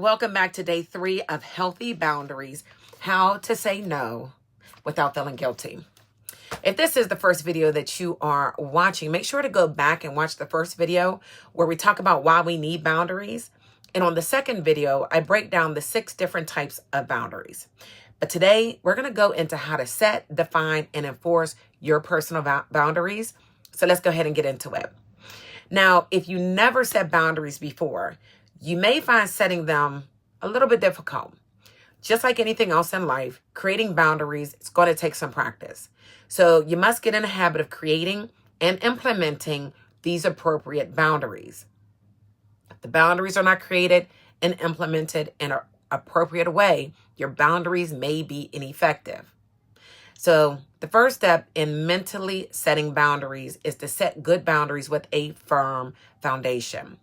Welcome back to day 3 of Healthy Boundaries, how to say no without feeling guilty. If this is the first video that you are watching, make sure to go back and watch the first video where we talk about why we need boundaries. And on the second video, I break down the 6 different types of boundaries. But today, we're going to go into how to set, define, and enforce your personal boundaries. So let's go ahead and get into it. Now, if you never set boundaries before, you may find setting them a little bit difficult. Just like anything else in life, creating boundaries is going to take some practice. So you must get in the habit of creating and implementing these appropriate boundaries. If the boundaries are not created and implemented in an appropriate way, your boundaries may be ineffective. So the first step in mentally setting boundaries is to set good boundaries with a firm foundation.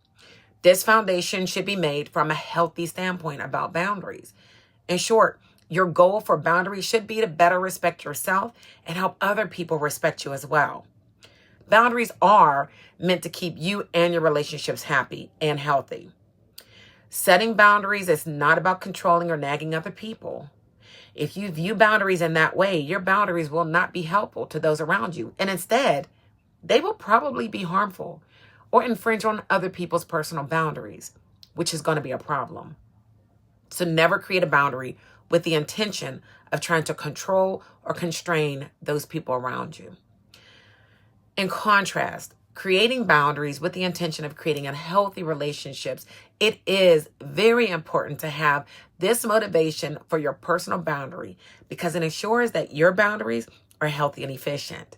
This foundation should be made from a healthy standpoint about boundaries. In short, your goal for boundaries should be to better respect yourself and help other people respect you as well. Boundaries are meant to keep you and your relationships happy and healthy. Setting boundaries is not about controlling or nagging other people. If you view boundaries in that way, your boundaries will not be helpful to those around you. And instead, they will probably be harmful or infringe on other people's personal boundaries, which is going to be a problem. So never create a boundary with the intention of trying to control or constrain those people around you. In contrast, creating boundaries with the intention of creating a healthy relationships, it is very important to have this motivation for your personal boundary because it ensures that your boundaries are healthy and efficient.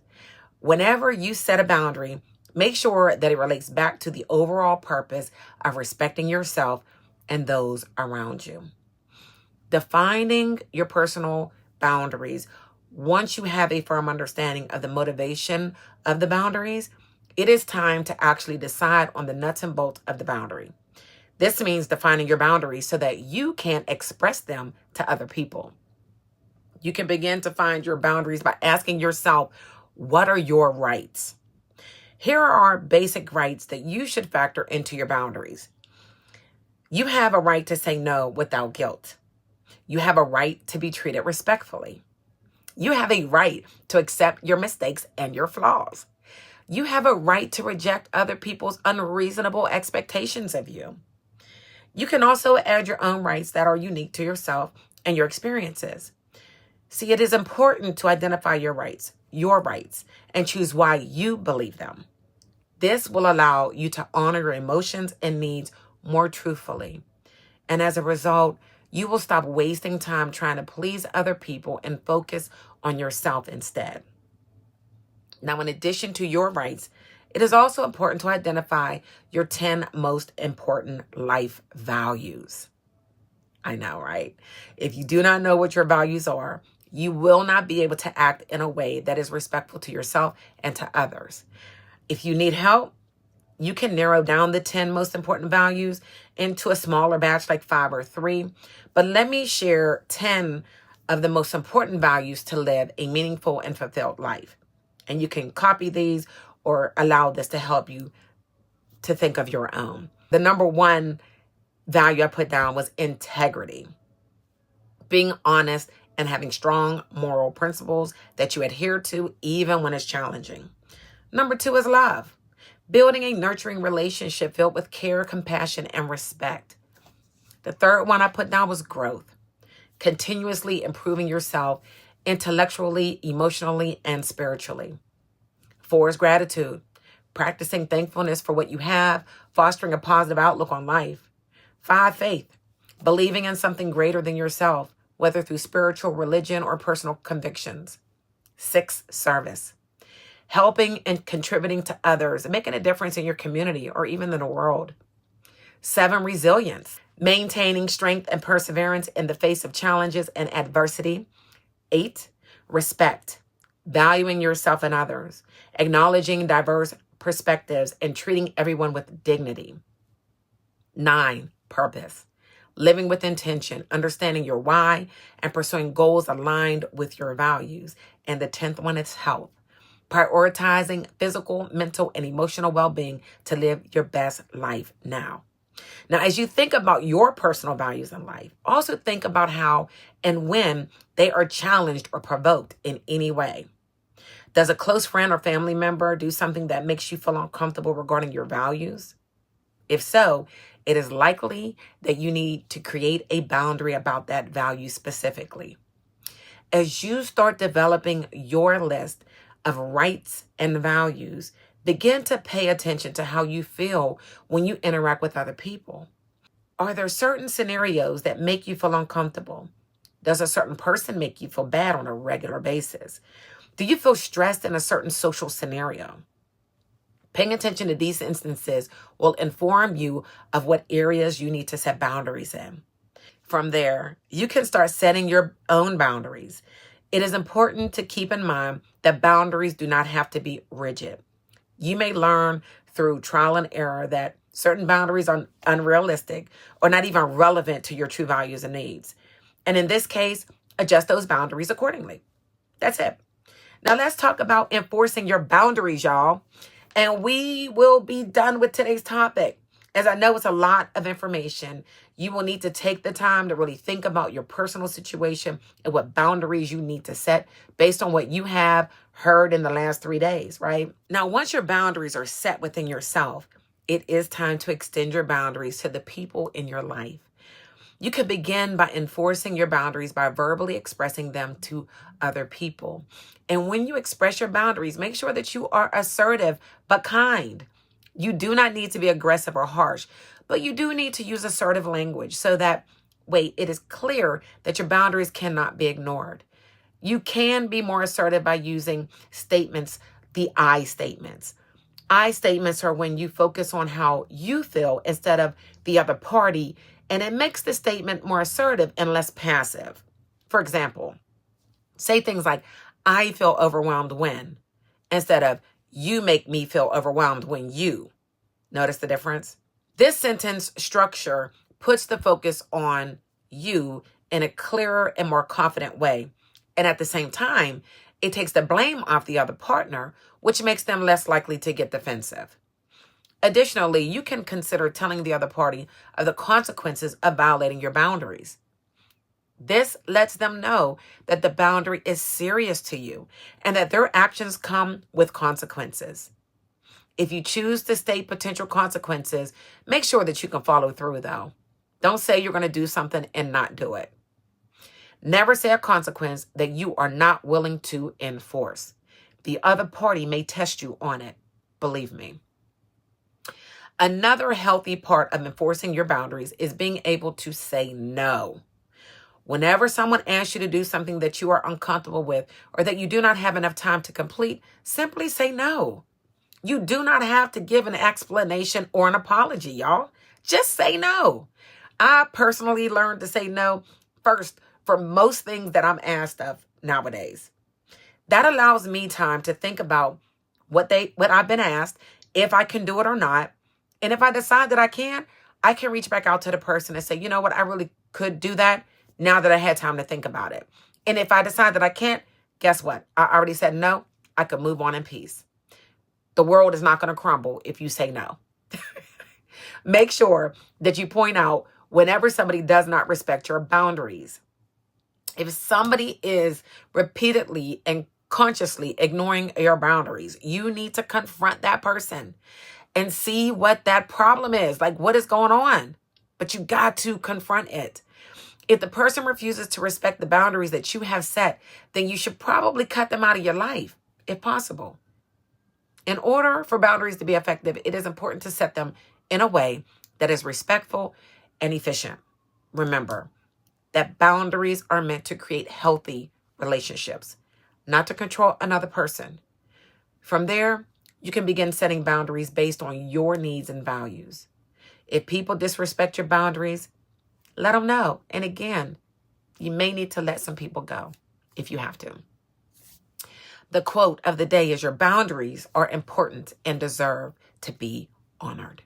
Whenever you set a boundary, make sure that it relates back to the overall purpose of respecting yourself and those around you. Defining your personal boundaries, once you have a firm understanding of the motivation of the boundaries, it is time to actually decide on the nuts and bolts of the boundary. This means defining your boundaries so that you can express them to other people. You can begin to find your boundaries by asking yourself, what are your rights? Here are basic rights that you should factor into your boundaries. You have a right to say no without guilt. You have a right to be treated respectfully. You have a right to accept your mistakes and your flaws. You have a right to reject other people's unreasonable expectations of you. You can also add your own rights that are unique to yourself and your experiences. See, it is important to identify your rights, and choose why you believe them. This will allow you to honor your emotions and needs more truthfully. And as a result, you will stop wasting time trying to please other people and focus on yourself instead. Now, in addition to your rights, it is also important to identify your 10 most important life values. I know, right? If you do not know what your values are, you will not be able to act in a way that is respectful to yourself and to others. If you need help, you can narrow down the 10 most important values into a smaller batch like 5 or 3. But let me share 10 of the most important values to live a meaningful and fulfilled life. And you can copy these or allow this to help you to think of your own. The number 1 value I put down was integrity. Being honest and having strong moral principles that you adhere to even when it's challenging. Number 2 is love. Building a nurturing relationship filled with care, compassion, and respect. The third one I put down was growth. Continuously improving yourself intellectually, emotionally, and spiritually. 4 is gratitude. Practicing thankfulness for what you have, fostering a positive outlook on life. 5, faith. Believing in something greater than yourself, whether through spiritual, religion, or personal convictions. 6, service. Helping and contributing to others, making a difference in your community or even in the world. 7, resilience. Maintaining strength and perseverance in the face of challenges and adversity. 8, respect. Valuing yourself and others. Acknowledging diverse perspectives and treating everyone with dignity. 9, purpose. Living with intention, understanding your why, and pursuing goals aligned with your values. And the 10th one is health. Prioritizing physical, mental, and emotional well-being to live your best life now. Now, as you think about your personal values in life, also think about how and when they are challenged or provoked in any way. Does a close friend or family member do something that makes you feel uncomfortable regarding your values? If so, it is likely that you need to create a boundary about that value specifically. As you start developing your list of rights and values, begin to pay attention to how you feel when you interact with other people. Are there certain scenarios that make you feel uncomfortable? Does a certain person make you feel bad on a regular basis? Do you feel stressed in a certain social scenario? Paying attention to these instances will inform you of what areas you need to set boundaries in. From there, you can start setting your own boundaries. It is important to keep in mind that boundaries do not have to be rigid. You may learn through trial and error that certain boundaries are unrealistic or not even relevant to your true values and needs. And in this case, adjust those boundaries accordingly. That's it. Now let's talk about enforcing your boundaries, y'all. And we will be done with today's topic. As I know it's a lot of information, you will need to take the time to really think about your personal situation and what boundaries you need to set based on what you have heard in the last 3 days, right? Now, once your boundaries are set within yourself, it is time to extend your boundaries to the people in your life. You can begin by enforcing your boundaries by verbally expressing them to other people. And when you express your boundaries, make sure that you are assertive but kind. You do not need to be aggressive or harsh, but you do need to use assertive language so that, it is clear that your boundaries cannot be ignored. You can be more assertive by using statements, the I statements. I statements are when you focus on how you feel instead of the other party, and it makes the statement more assertive and less passive. For example, say things like, I feel overwhelmed when, instead of, you make me feel overwhelmed when you. Notice the difference? This sentence structure puts the focus on you in a clearer and more confident way. And at the same time, it takes the blame off the other partner, which makes them less likely to get defensive. Additionally, you can consider telling the other party of the consequences of violating your boundaries. This lets them know that the boundary is serious to you and that their actions come with consequences. If you choose to state potential consequences, make sure that you can follow through, though. Don't say you're going to do something and not do it. Never say a consequence that you are not willing to enforce. The other party may test you on it. Believe me. Another healthy part of enforcing your boundaries is being able to say no. Whenever someone asks you to do something that you are uncomfortable with or that you do not have enough time to complete, simply say no. You do not have to give an explanation or an apology, y'all. Just say no. I personally learned to say no first for most things that I'm asked of nowadays. That allows me time to think about what I've been asked, if I can do it or not. And if I decide that I can reach back out to the person and say, you know what, I really could do that now that I had time to think about it. And if I decide that I can't, guess what? I already said no. I could move on in peace. The world is not going to crumble if you say no. Make sure that you point out whenever somebody does not respect your boundaries. If somebody is repeatedly and consciously ignoring your boundaries, you need to confront that person and see what that problem is. Like, what is going on? But you got to confront it. If the person refuses to respect the boundaries that you have set, then you should probably cut them out of your life, if possible. In order for boundaries to be effective, it is important to set them in a way that is respectful and efficient. Remember that boundaries are meant to create healthy relationships, not to control another person. From there, you can begin setting boundaries based on your needs and values. If people disrespect your boundaries, let them know. And again, you may need to let some people go if you have to. The quote of the day is, your boundaries are important and deserve to be honored.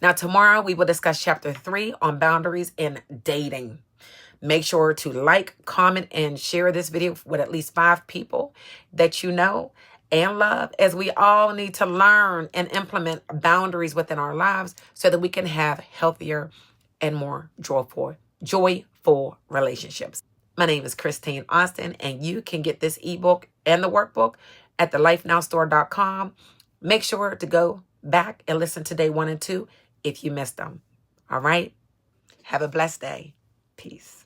Now, tomorrow we will discuss chapter 3 on boundaries in dating. Make sure to like, comment, and share this video with at least 5 people that you know. and love, as we all need to learn and implement boundaries within our lives so that we can have healthier and more joyful relationships. My name is Christine Austin, and you can get this ebook and the workbook at thelifenowstore.com. Make sure to go back and listen to day 1 and 2 if you missed them. All right? Have a blessed day. Peace.